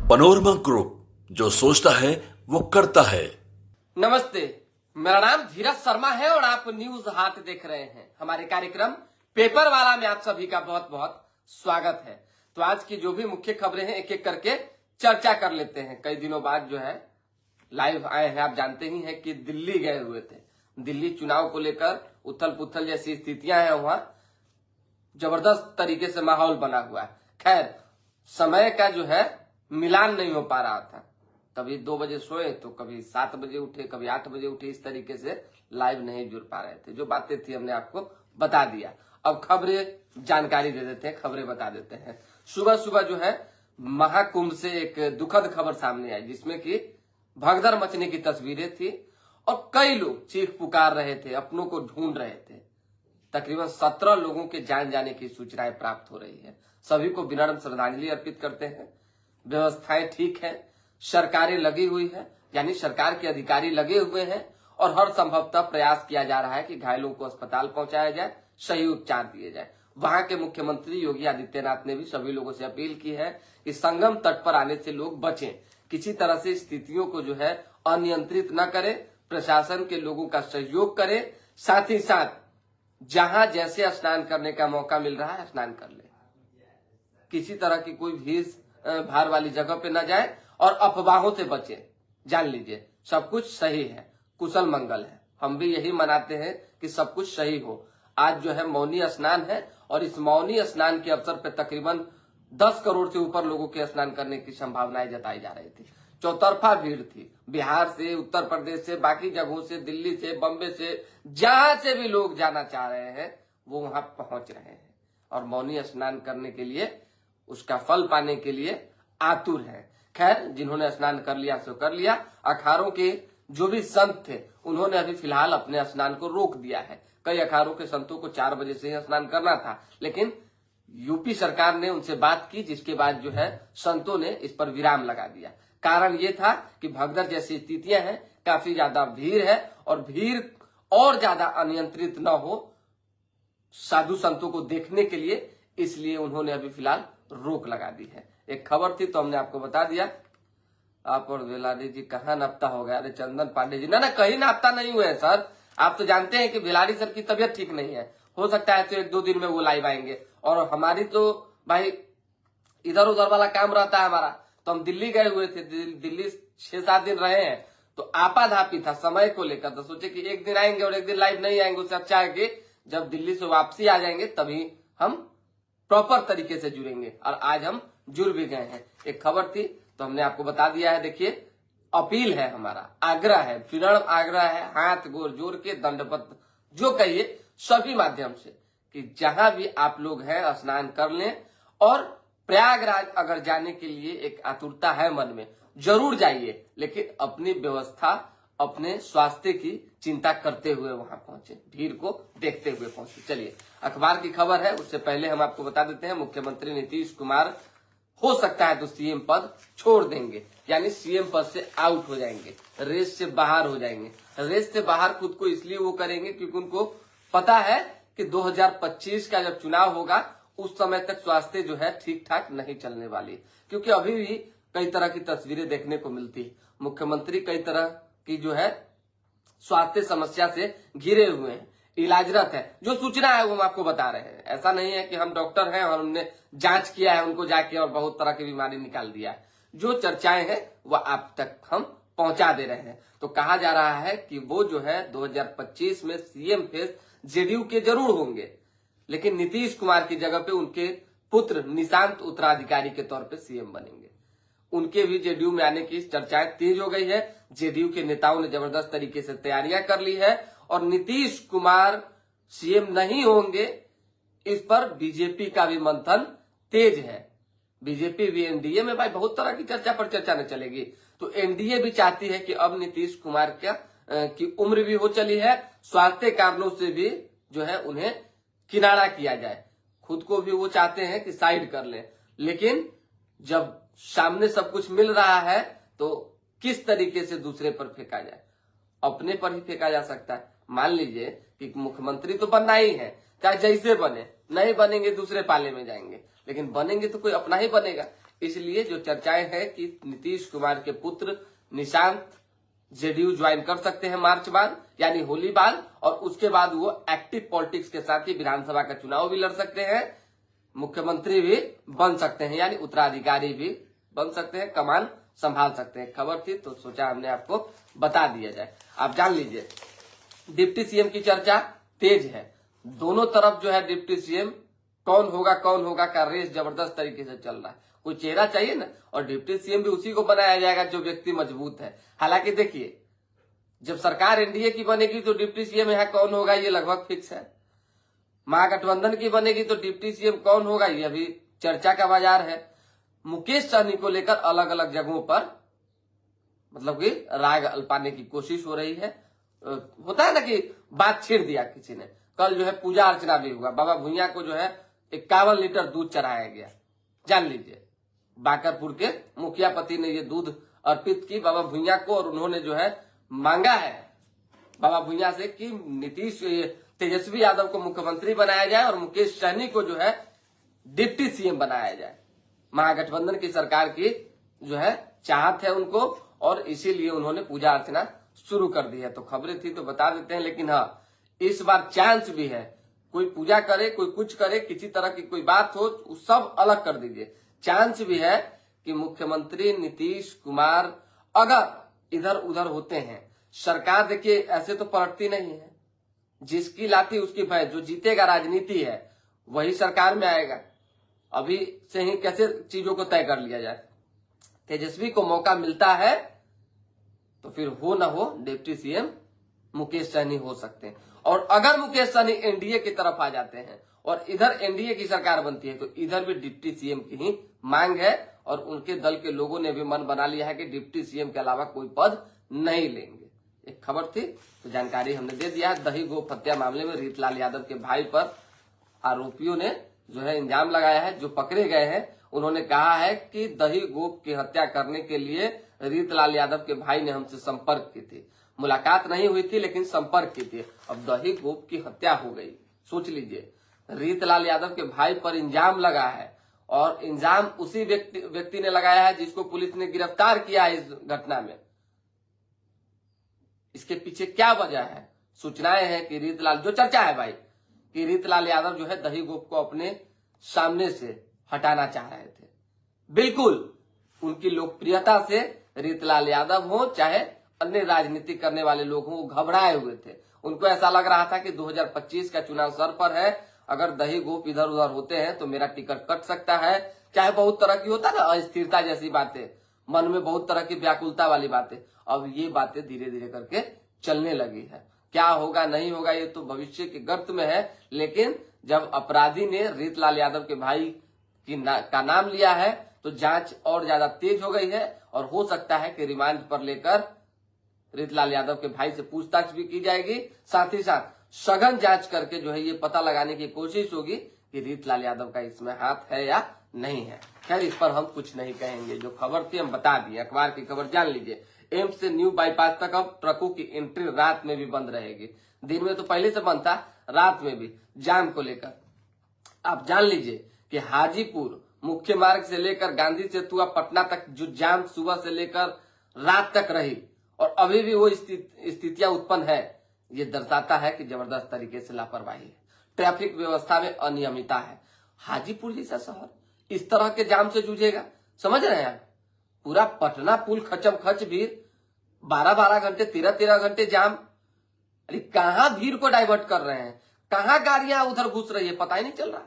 Panorama group, जो सोचता है वो करता है। नमस्ते, मेरा नाम धीरज शर्मा है और आप न्यूज हाथ देख रहे हैं। हमारे कार्यक्रम पेपर वाला में आप सभी का बहुत बहुत स्वागत है। तो आज की जो भी मुख्य खबरें हैं एक एक करके चर्चा कर लेते हैं। कई दिनों बाद जो है लाइव आए हैं। आप जानते ही हैं कि दिल्ली गए हुए थे। दिल्ली चुनाव को लेकर उथल पुथल जैसी स्थितियां हैं, वहां जबरदस्त तरीके से माहौल बना हुआ है। खैर, समय का जो है मिलान नहीं हो पा रहा था। कभी 2 बजे सोए तो कभी 7 बजे उठे, कभी 8 बजे उठे। इस तरीके से लाइव नहीं जुड़ पा रहे थे। जो बातें थी हमने आपको बता दिया। अब खबरें जानकारी दे देते हैं, खबरें बता देते हैं। सुबह सुबह जो है महाकुंभ से एक दुखद खबर सामने आई, जिसमें कि भगदड़ मचने की तस्वीरें थी और कई लोग चीख पुकार रहे थे, अपनों को ढूंढ रहे थे। तकरीबन 17 लोगों के जान जाने की सूचनाएं प्राप्त हो रही है। सभी को विनम्र श्रद्धांजलि अर्पित करते हैं। व्यवस्थाएं ठीक है, सरकारें लगी हुई है, यानी सरकार के अधिकारी लगे हुए हैं और हर संभवतः प्रयास किया जा रहा है कि घायलों को अस्पताल पहुंचाया जाए, सही उपचार दिए जाए। वहां के मुख्यमंत्री योगी आदित्यनाथ ने भी सभी लोगों से अपील की है कि संगम तट पर आने से लोग बचें, किसी तरह से स्थितियों को जो है अनियंत्रित न करें, प्रशासन के लोगों का सहयोग करें। साथ ही साथ जहां जैसे स्नान करने का मौका मिल रहा है स्नान कर ले, किसी तरह की कोई भीड़ भाड़ वाली जगह पे न जाए और अफवाहों से बचे। जान लीजिए सब कुछ सही है, कुशल मंगल है। हम भी यही मनाते हैं कि सब कुछ सही हो। आज जो है मौनी स्नान है और इस मौनी स्नान के अवसर पर तकरीबन 10 करोड़ से ऊपर लोगों के स्नान करने की संभावनाएं जताई जा रही थी। चौतरफा भीड़ थी, बिहार से, उत्तर प्रदेश से, बाकी जगहों से, दिल्ली से, बम्बे से, जहां से भी लोग जाना चाह रहे हैं वो वहां पहुंच रहे हैं और मौनी स्नान करने के लिए, उसका फल पाने के लिए आतुर है। खैर, जिन्होंने स्नान कर लिया सो कर लिया। अखाड़ों के जो भी संत थे उन्होंने अभी फिलहाल अपने स्नान को रोक दिया है। कई अखाड़ों के संतों को 4 बजे से ही स्नान करना था, लेकिन यूपी सरकार ने उनसे बात की, जिसके बाद जो है संतों ने इस पर विराम लगा दिया। कारण ये था कि भगदड़ जैसी स्थितियां हैं, काफी ज्यादा भीड़ है और भीड़ और ज्यादा अनियंत्रित न हो साधु संतों को देखने के लिए, इसलिए उन्होंने अभी फिलहाल रोक लगा दी है। एक खबर थी तो हमने आपको बता दिया। आप और भिलाड़ी जी कहाँ नापता हो गया? अरे चंदन पांडे जी, ना कहीं नापता नहीं हुए हैं सर। आप तो जानते हैं कि भिलाड़ी सर की तबीयत ठीक नहीं है। हो सकता है तो 1-2 दिन में वो लाइव आएंगे और हमारी तो भाई इधर उधर वाला काम रहता है हमारा। तो हम दिल्ली गए हुए थे, दिल्ली 6-7 दिन रहे हैं, तो आपाधापी था समय को लेकर। तो सोचे कि एक दिन आएंगे और एक दिन लाइव नहीं आएंगे। उससे अच्छा है कि जब दिल्ली से वापसी आ जाएंगे तभी हम प्रॉपर तरीके से जुड़ेंगे, और आज हम जुड़ भी गए हैं। एक खबर थी तो हमने आपको बता दिया है। देखिए, अपील है, हमारा आग्रह है, विनम्र आग्रह है, हाथ गोर जोड़ के दंडवत जो कहिए सभी माध्यम से, कि जहां भी आप लोग हैं स्नान कर लें। और प्रयागराज अगर जाने के लिए एक आतुरता है मन में, जरूर जाइए, लेकिन अपनी व्यवस्था, अपने स्वास्थ्य की चिंता करते हुए वहां पहुंचे, भीड़ को देखते हुए पहुंचे। चलिए, अखबार की खबर है, उससे पहले हम आपको बता देते हैं मुख्यमंत्री नीतीश कुमार हो सकता है तो सीएम पद छोड़ देंगे, यानी सीएम पद से आउट हो जाएंगे, रेस से बाहर हो जाएंगे। रेस से बाहर खुद को इसलिए वो करेंगे क्योंकि उनको पता है कि 2025 का जब चुनाव होगा उस समय तक स्वास्थ्य जो है ठीक ठाक नहीं चलने वाली, क्योंकि अभी भी कई तरह की तस्वीरें देखने को मिलती है। मुख्यमंत्री कई तरह की जो है स्वास्थ्य समस्या से घिरे हुए हैं, इलाजरत है। जो सूचना है वो हम आपको बता रहे हैं। ऐसा नहीं है कि हम डॉक्टर हैं और हमने जांच किया है उनको जाके और बहुत तरह की बीमारी निकाल दिया है। जो चर्चाएं हैं वह आप तक हम पहुंचा दे रहे हैं। तो कहा जा रहा है कि वो जो है 2025 में सीएम फेस जेडीयू के जरूर होंगे, लेकिन नीतीश कुमार की जगह पे उनके पुत्र निशांत उत्तराधिकारी के तौर पे सीएम बनेंगे। उनके भी जेडीयू में आने की चर्चाएं तेज हो गई है। जेडीयू के नेताओं ने जबरदस्त तरीके से तैयारियां कर ली है और नीतीश कुमार सीएम नहीं होंगे, इस पर बीजेपी का भी मंथन तेज है। बीजेपी भी एनडीए में भाई बहुत तरह की चर्चा पर चर्चा न चलेगी। तो एनडीए भी चाहती है कि अब नीतीश कुमार की उम्र भी हो चली है, स्वास्थ्य कारणों से भी जो है उन्हें किनारा किया जाए। खुद को भी वो चाहते हैं कि साइड कर ले, लेकिन जब सामने सब कुछ मिल रहा है तो किस तरीके से दूसरे पर फेंका जाए? अपने पर ही फेंका जा सकता है। मान लीजिए कि मुख्यमंत्री तो बनना ही है, चाहे जैसे बने, नहीं बनेंगे दूसरे पाले में जाएंगे, लेकिन बनेंगे तो कोई अपना ही बनेगा। इसलिए जो चर्चाएं हैं कि नीतीश कुमार के पुत्र निशांत जेडीयू ज्वाइन कर सकते हैं मार्च बाद, यानी होली बाद, और उसके बाद वो एक्टिव पॉलिटिक्स के साथ ही विधानसभा का चुनाव भी लड़ सकते हैं, मुख्यमंत्री भी बन सकते हैं, यानी उत्तराधिकारी भी बन सकते हैं, कमान संभाल सकते हैं। खबर थी तो सोचा हमने आपको बता दिया जाए। आप जान लीजिए, डिप्टी सीएम की चर्चा तेज है। दोनों तरफ जो है डिप्टी सीएम कौन होगा का रेस जबरदस्त तरीके से चल रहा है। कोई चेहरा चाहिए ना, और डिप्टी सीएम भी उसी को बनाया जाएगा जो व्यक्ति मजबूत है। हालांकि देखिए, जब सरकार एनडीए की बनेगी तो डिप्टी सीएम यहाँ कौन होगा ये लगभग फिक्स है। महागठबंधन की बनेगी तो डिप्टी सीएम कौन होगा ये अभी चर्चा का बाजार है। मुकेश सहनी को लेकर अलग अलग जगहों पर मतलब कि राग अल्पाने की कोशिश हो रही है। होता है ना कि बात छेड़ दिया किसी ने। कल जो है पूजा अर्चना भी हुआ, बाबा भुइयां को जो है 51 लीटर दूध चढ़ाया गया। जान लीजिए, बाकरपुर के मुखिया पति ने ये दूध अर्पित की बाबा भुइयां को, और उन्होंने जो है मांगा है बाबा भुइयां से कि नीतीश तेजस्वी यादव को मुख्यमंत्री बनाया जाए और मुकेश सहनी को जो है डिप्टी सीएम बनाया जाए। महागठबंधन की सरकार की जो है चाहत है उनको, और इसीलिए उन्होंने पूजा अर्चना शुरू कर दी है। तो खबरें थी तो बता देते हैं, लेकिन हाँ, इस बार चांस भी है। कोई पूजा करे, कोई कुछ करे, किसी तरह की कोई बात हो, सब अलग कर दीजिए। चांस भी है कि मुख्यमंत्री नीतीश कुमार अगर इधर उधर होते हैं, सरकार देखिए ऐसे तो पलटती नहीं है। जिसकी लाठी उसकी भैंस, जो जीतेगा राजनीति है वही सरकार में आएगा। अभी से ही कैसे चीजों को तय कर लिया जाए। तेजस्वी को मौका मिलता है तो फिर हो ना हो डिप्टी सीएम मुकेश सहनी हो सकते हैं। और अगर मुकेश सहनी एनडीए की तरफ आ जाते हैं और इधर एनडीए की सरकार बनती है तो इधर भी डिप्टी सीएम की ही मांग है, और उनके दल के लोगों ने भी मन बना लिया है कि डिप्टी सीएम के अलावा कोई पद नहीं लेंगे। एक खबर थी तो जानकारी हमने दे दिया है। दही गोप हत्या मामले में रीतलाल यादव के भाई पर आरोपियों ने जो है इल्जाम लगाया है। जो पकड़े गए हैं उन्होंने कहा है कि दही गोप की हत्या करने के लिए रीतलाल यादव के भाई ने हमसे संपर्क की थी। मुलाकात नहीं हुई थी लेकिन संपर्क की थी। अब दही गोप की हत्या हो गई। सोच लीजिए, रीतलाल यादव के भाई पर इल्जाम लगा है, और इल्जाम उसी व्यक्ति ने लगाया है जिसको पुलिस ने गिरफ्तार किया है इस घटना में। इसके पीछे क्या वजह है? सूचनाएं हैं कि रीतलाल, जो चर्चा है भाई, कि रीतलाल यादव जो है दही गोप को अपने सामने से हटाना चाह रहे थे। बिल्कुल उनकी लोकप्रियता से रीतलाल यादव हो चाहे अन्य राजनीति करने वाले लोग हों, वो घबराए हुए थे। उनको ऐसा लग रहा था कि 2025 का चुनाव सर पर है, अगर दही गोप इधर उधर होते हैं तो मेरा टिकट कट सकता है। चाहे बहुत तरह की होता ना अस्थिरता जैसी बातें, मन में बहुत तरह की व्याकुलता वाली बातें, अब ये बातें धीरे धीरे करके चलने लगी है। क्या होगा नहीं होगा ये तो भविष्य के गर्त में है, लेकिन जब अपराधी ने रीतलाल यादव के भाई का नाम लिया है तो जांच और ज्यादा तेज हो गई है, और हो सकता है कि रिमांड पर लेकर रीतलाल यादव के भाई से पूछताछ भी की जाएगी। साथ ही साथ सघन जांच करके जो है ये पता लगाने की कोशिश होगी कि रीतलाल यादव का इसमें हाथ है या नहीं है। खैर, इस पर हम कुछ नहीं कहेंगे। जो खबर थी हम बता दिए, अखबार की खबर जान लीजिए। एम्स से न्यू बाईपास तक अब ट्रकों की एंट्री रात में भी बंद रहेगी। दिन में तो पहले से बंद था, रात में भी जाम को लेकर। आप जान लीजिए कि हाजीपुर मुख्य मार्ग से लेकर गांधी सेतु पटना तक जो जाम सुबह से लेकर रात तक रही, और अभी भी वो स्थितियां उत्पन्न है, ये दर्शाता है कि जबरदस्त तरीके से लापरवाही है, ट्रैफिक व्यवस्था में अनियमितता है। हाजीपुर जैसा शहर इस तरह के जाम से जूझेगा, समझ रहे हैं आप? पूरा पटना पुल खचम खच भीड़, 12-12 घंटे 13-13 घंटे जाम। अरे कहां भीड़ को डाइवर्ट कर रहे हैं, कहां गाड़ियां उधर घुस रही है, पता ही नहीं चल रहा।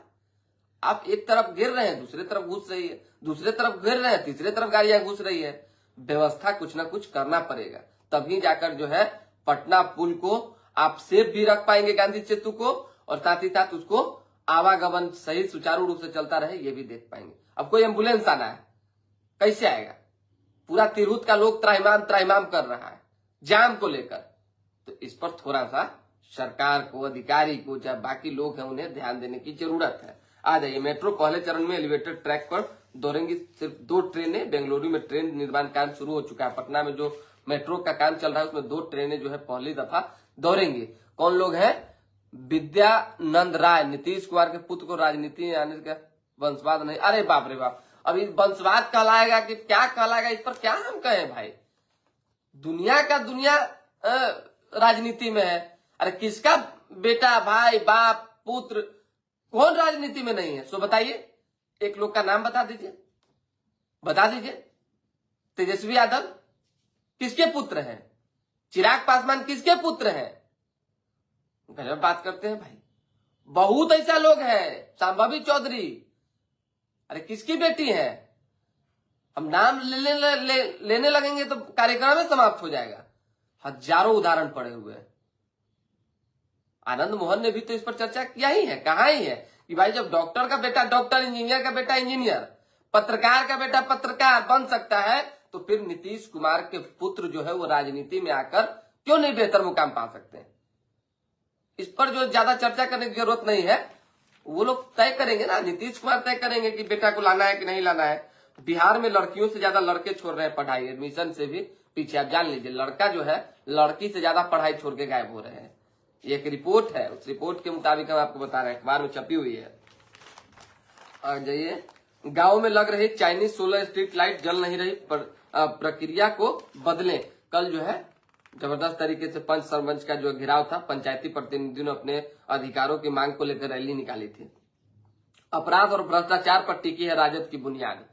आप एक तरफ गिर रहे हैं, दूसरे तरफ घुस रही है, दूसरे तरफ गिर रहे हैं, तीसरे तरफ गाड़ियां घुस रही है। व्यवस्था कुछ ना कुछ करना पड़ेगा, तभी जाकर जो है पटना पुल को आप सेफ भी रख पाएंगे, गांधी सेतु को, और साथ ही साथ उसको आवागमन सही सुचारू रूप से चलता रहे ये भी देख पाएंगे। अब कोई एम्बुलेंस आना है, कैसे आएगा? पूरा तिरहुत का लोग त्राहिमाम कर रहा है जाम को लेकर। तो इस पर थोड़ा सा सरकार को, अधिकारी को, चाहे बाकी लोग हैं, उन्हें ध्यान देने की जरूरत है। आ जाइए, मेट्रो पहले चरण में एलिवेटेड ट्रैक पर दौड़ेंगी सिर्फ 2 ट्रेनें। बेंगलुरु में ट्रेन निर्माण कार्य शुरू हो चुका है। पटना में जो मेट्रो का काम चल रहा है उसमें 2 ट्रेनें जो है पहली दफा दौड़ेंगी। कौन लोग हैं? विद्यानंद राय, नीतीश कुमार के पुत्र को राजनीति में आने का वंशवाद नहीं, अरे बाप रे बाप, अभी वंशवाद कहलाएगा कि क्या कहलाएगा, इस पर क्या हम कहें भाई। दुनिया का दुनिया राजनीति में है। अरे किसका बेटा, भाई, बाप, पुत्र कौन राजनीति में नहीं है? सो बताइए, एक लोग का नाम बता दीजिए, बता दीजिए। तेजस्वी यादव किसके पुत्र हैं? चिराग पासवान किसके पुत्र हैं? गजब बात करते हैं भाई। बहुत ऐसा लोग हैं, शांभवी चौधरी, अरे किसकी बेटी है? हम नाम लेने लगेंगे तो कार्यक्रम में समाप्त हो जाएगा। हजारों उदाहरण पड़े हुए हैं। आनंद मोहन ने भी तो इस पर चर्चा किया ही है, कहा ही है कि भाई जब डॉक्टर का बेटा डॉक्टर, इंजीनियर का बेटा इंजीनियर, पत्रकार का बेटा पत्रकार बन सकता है, तो फिर नीतीश कुमार के पुत्र जो है वो राजनीति में आकर क्यों नहीं बेहतर मुकाम पा सकते हैं? इस पर जो ज्यादा चर्चा करने की जरूरत नहीं है, वो लोग तय करेंगे ना, नीतीश कुमार तय करेंगे कि बेटा को लाना है कि नहीं लाना है। बिहार में लड़कियों से ज्यादा लड़के छोड़ रहे हैं पढ़ाई, एडमिशन से भी पीछे। आप जान लीजिए, लड़का जो है लड़की से ज्यादा पढ़ाई छोड़ के गायब हो रहे हैं। ये एक रिपोर्ट है, उस रिपोर्ट के मुताबिक हम आपको बता रहे हैं, अखबार में छपी हुई है। और जाइए, गांव में लग रही चाइनीज 16 स्ट्रीट लाइट जल नहीं रही, प्रक्रिया को बदलें। कल जो है जबरदस्त तरीके से पंच सरपंच का जो घेराव था, पंचायती प्रतिनिधियों ने अपने अधिकारों की मांग को लेकर रैली निकाली थी। अपराध और भ्रष्टाचार पर टिकी है राजद की बुनियाद,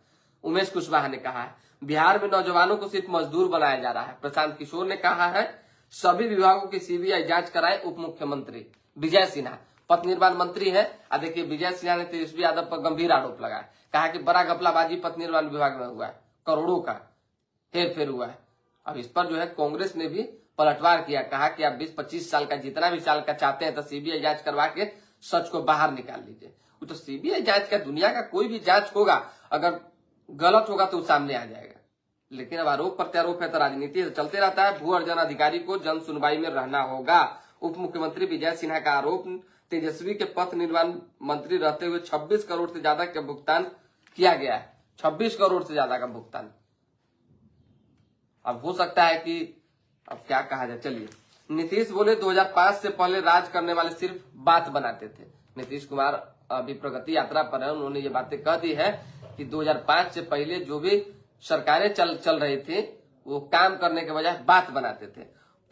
उमेश कुशवाहा ने कहा है। बिहार में नौजवानों को सिर्फ मजदूर बनाया जा रहा है, प्रशांत किशोर ने कहा है। सभी विभागों की सीबीआई जांच कराए उप मुख्यमंत्री विजय सिन्हा, पथ निर्माण मंत्री है। देखिए, विजय सिन्हा ने तेजस्वी यादव पर गंभीर आरोप लगाया, कहा कि बड़ा घपलाबाजी पथ निर्माण विभाग में हुआ है, करोड़ों का हेरफेर हुआ है। अब इस पर जो है कांग्रेस ने भी पलटवार किया, कहा कि आप 20-25 साल का, जितना भी साल का चाहते हैं तो सीबीआई जांच करवा के सच को बाहर निकाल लीजिए। वो तो सीबीआई जांच का, दुनिया का कोई भी जांच होगा, अगर गलत होगा तो सामने आ जाएगा। लेकिन अब आरोप प्रत्यारोप है तो राजनीति तो चलते रहता है। भू अर्जन अधिकारी को जन सुनवाई में रहना होगा। उप मुख्यमंत्री विजय सिन्हा का आरोप, तेजस्वी के पथ निर्माण मंत्री रहते हुए 26 करोड़ से ज्यादा का भुगतान किया गया है। 26 करोड़ से ज्यादा का भुगतान। अब हो सकता है कि अब क्या कहा जाए। चलिए, नीतीश बोले 2005 से पहले राज करने वाले सिर्फ बात बनाते थे। नीतीश कुमार अभी प्रगति यात्रा पर है, उन्होंने ये बातें कह दी है कि 2005 से पहले जो भी सरकारें चल रही थी वो काम करने के बजाय बात बनाते थे।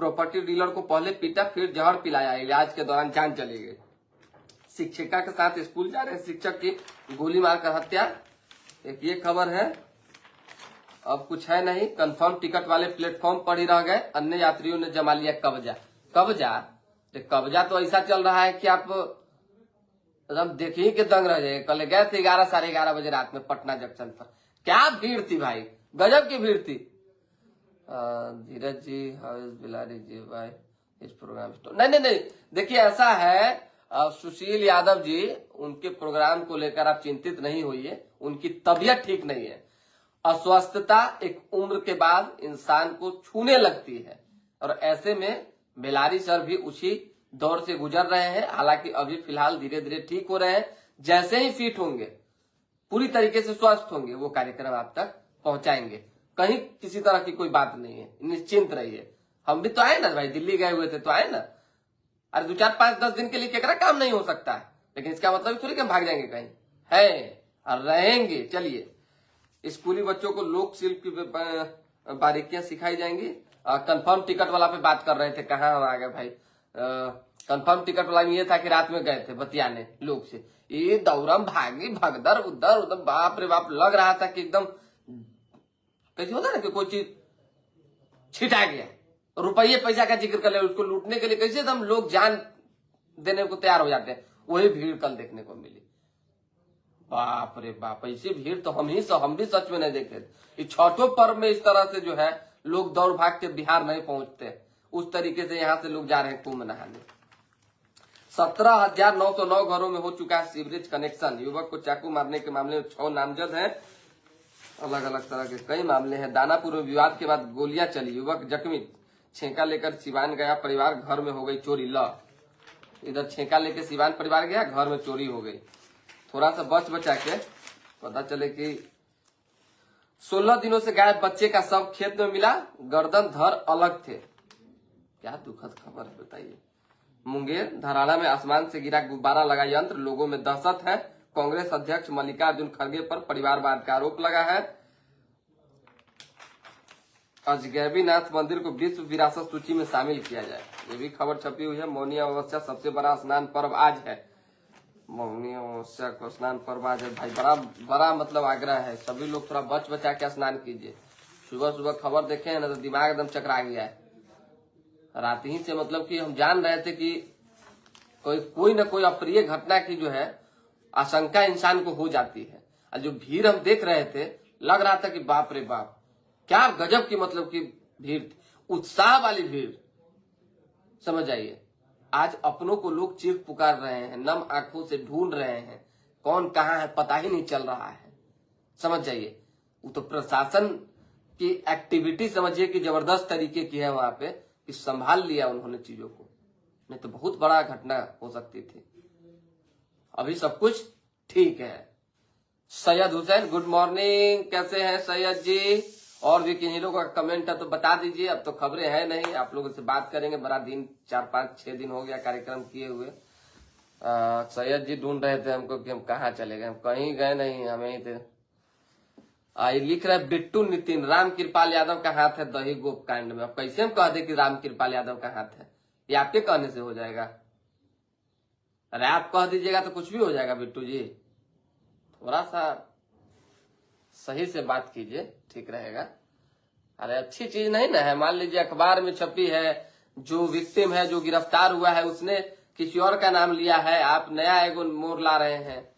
प्रॉपर्टी डीलर को पहले पीटा, फिर जहर पिलाया, इलाज के दौरान जान चली गई। शिक्षिका के साथ स्कूल जा रहे शिक्षक की गोली मारकर हत्या, एक ये खबर है। अब कुछ है नहीं, कंफर्म टिकट वाले प्लेटफॉर्म पर ही रह गए, अन्य यात्रियों ने जमा लिया कब्जा। कब्जा तो ऐसा चल रहा है कि आप एकदम देखिए कि दंग रह जाए। कल गए थे 11, साढ़े 11 बजे रात में पटना जंक्शन पर, क्या भीड़ थी भाई, गजब की भीड़ थी। धीरज जी बिलारी जी भाई इस प्रोग्राम नहीं, देखिए ऐसा है, सुशील यादव जी, उनके प्रोग्राम को लेकर आप चिंतित नहीं होइए, उनकी तबीयत ठीक नहीं है। अस्वस्थता एक उम्र के बाद इंसान को छूने लगती है, और ऐसे में बेलारी सर भी उसी दौर से गुजर रहे हैं। हालांकि अभी फिलहाल धीरे धीरे ठीक हो रहे हैं। जैसे ही फिट होंगे, पूरी तरीके से स्वस्थ होंगे, वो कार्यक्रम आप तक पहुंचाएंगे। कहीं किसी तरह की कोई बात नहीं है, निश्चिंत रहिए। हम भी तो आए ना भाई, दिल्ली गए हुए थे तो आए ना। अरे 2, 4, 5, 10 दिन के लिए केकरा काम नहीं हो सकता है, लेकिन इसका मतलब थोड़ी कि हम भाग जाएंगे कहीं, है और रहेंगे। चलिए, स्कूली बच्चों को लोक शिल्प की बारीकियां सिखाई जाएंगी। कंफर्म टिकट वाला पे बात कर रहे थे, कहाँ हम आ गए भाई। कंफर्म टिकट वाला में ये था कि रात में गए थे बतियाने लोग से, ये दौड़म भागी भगदड़ उधर उधर, बाप रे बाप, लग रहा था कि एकदम कैसे होता ना कि कोई चीज छिटा गया। रुपये पैसा का जिक्र कर ले, उसको लूटने के लिए कैसे एकदम लोग जान देने को तैयार हो जाते हैं। वही भीड़ कल देखने को मिली। बाप रे बाप, ऐसी भीड़ तो हम भी सच में नहीं देखते थे। छठों पर्व में इस तरह से जो है लोग दौड़ भाग के बिहार नहीं पहुंचते, उस तरीके से यहाँ से लोग जा रहे हैं कुंभ नहाने। 17,909 घरों में हो चुका है सीवरेज कनेक्शन। युवक को चाकू मारने के मामले में 6 नामजद हैं। अलग अलग तरह के कई मामले हैं। दानापुर में विवाद के बाद गोलियां चली, युवक जख्मी। छेका लेकर सिवान गया परिवार, घर में हो गई चोरी। इधर छेका लेकर सिवान परिवार गया, घर में चोरी हो गई। थोड़ा सा बचा के पता चले कि 16 दिनों से गायब बच्चे का शव खेत में मिला, गर्दन धर अलग थे। क्या दुखद खबर है बताइए। मुंगेर धराड़ा में आसमान से गिरा गुब्बारा लगा यंत्र, लोगों में दहशत है। कांग्रेस अध्यक्ष मल्लिकार्जुन खड़गे पर परिवारवाद का आरोप लगा है। अजगैबीनाथ मंदिर को विश्व विरासत सूची में शामिल किया जाए, ये भी खबर छपी हुई है। मौनी अमावस्या सबसे बड़ा स्नान पर्व आज है। मौनी अमावस्या को स्नान पर्व आज है भाई, बड़ा मतलब आग्रह है, सभी लोग थोड़ा बच बचा के स्नान कीजिए। सुबह सुबह खबर देखे हैं ना तो दिमाग एकदम चकरा गया है। रात ही से मतलब कि हम जान रहे थे कि कोई न कोई अप्रिय घटना की जो है आशंका इंसान को हो जाती है। और जो भीड़ हम देख रहे थे, लग रहा था कि बाप रे बाप क्या गजब की मतलब की भीड़, उत्साह वाली भीड़, समझ आइए। आज अपनों को लोग चीख पुकार रहे हैं, नम आंखों से ढूंढ रहे हैं, कौन कहाँ है पता ही नहीं चल रहा है, समझ जाइए। वो तो प्रशासन की एक्टिविटी समझिए कि जबरदस्त तरीके की है वहां पे, कि संभाल लिया उन्होंने चीजों को, नहीं तो बहुत बड़ा घटना हो सकती थी। अभी सब कुछ ठीक है। सैयद हुसैन गुड मॉर्निंग, कैसे हैं सैयद जी? और भी किन्हीं लोगों का कमेंट है तो बता दीजिए। अब तो खबरें हैं नहीं, आप लोगों से बात करेंगे, बड़ा दिन 4-5-6 दिन हो गया कार्यक्रम किए हुए। सैयद जी ढूंढ रहे थे हमको कि हम कहाँ चले गए, हम कहीं गए नहीं, हमें ही थे। लिख रहे बिट्टू नितिन, राम कृपाल यादव का हाथ है दही गोप कांड में। अब कैसे हम कह दे कि राम कृपाल यादव का हाथ है? ये आपके कहने से हो जाएगा? अरे आप कह दीजिएगा तो कुछ भी हो जाएगा बिट्टू जी, थोड़ा सा सही से बात कीजिए, ठीक रहेगा। अरे अच्छी चीज नहीं ना है। मान लीजिए अखबार में छपी है, जो विक्टिम है, जो गिरफ्तार हुआ है, उसने किसी और का नाम लिया है, आप नया एगो मोड़ ला रहे हैं।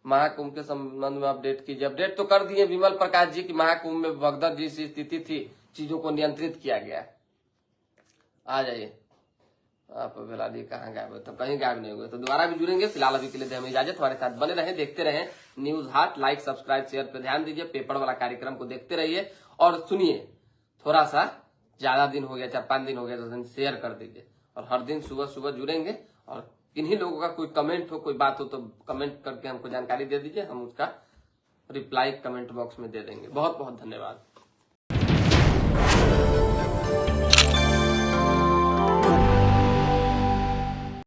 महाकुंभ के संबंध में अपडेट कीजिए। अपडेट तो कर दिए विमल प्रकाश जी की महाकुंभ में भगदड़ जैसी स्थिति थी, चीजों को नियंत्रित किया गया। आ जाइए। आप बिलाली कहाँ गायब हुए? तो कहीं गायब नहीं हुए, तो दोबारा भी जुड़ेंगे। फिलहाल अभी के लिए हमें इजाजत, हमारे साथ बने रहे, देखते रहे न्यूज हाट। लाइक सब्सक्राइब शेयर पे ध्यान दीजिए, पेपर वाला कार्यक्रम को देखते रहिए और सुनिए। थोड़ा सा ज्यादा दिन हो गया, 4-5 दिन हो गया, तो शेयर कर दीजिए। और हर दिन सुबह सुबह जुड़ेंगे। और किन्हीं लोगों का कोई कमेंट हो, कोई बात हो तो कमेंट करके हमको जानकारी दे दीजिए, हम उसका रिप्लाई कमेंट बॉक्स में दे देंगे। बहुत बहुत धन्यवाद।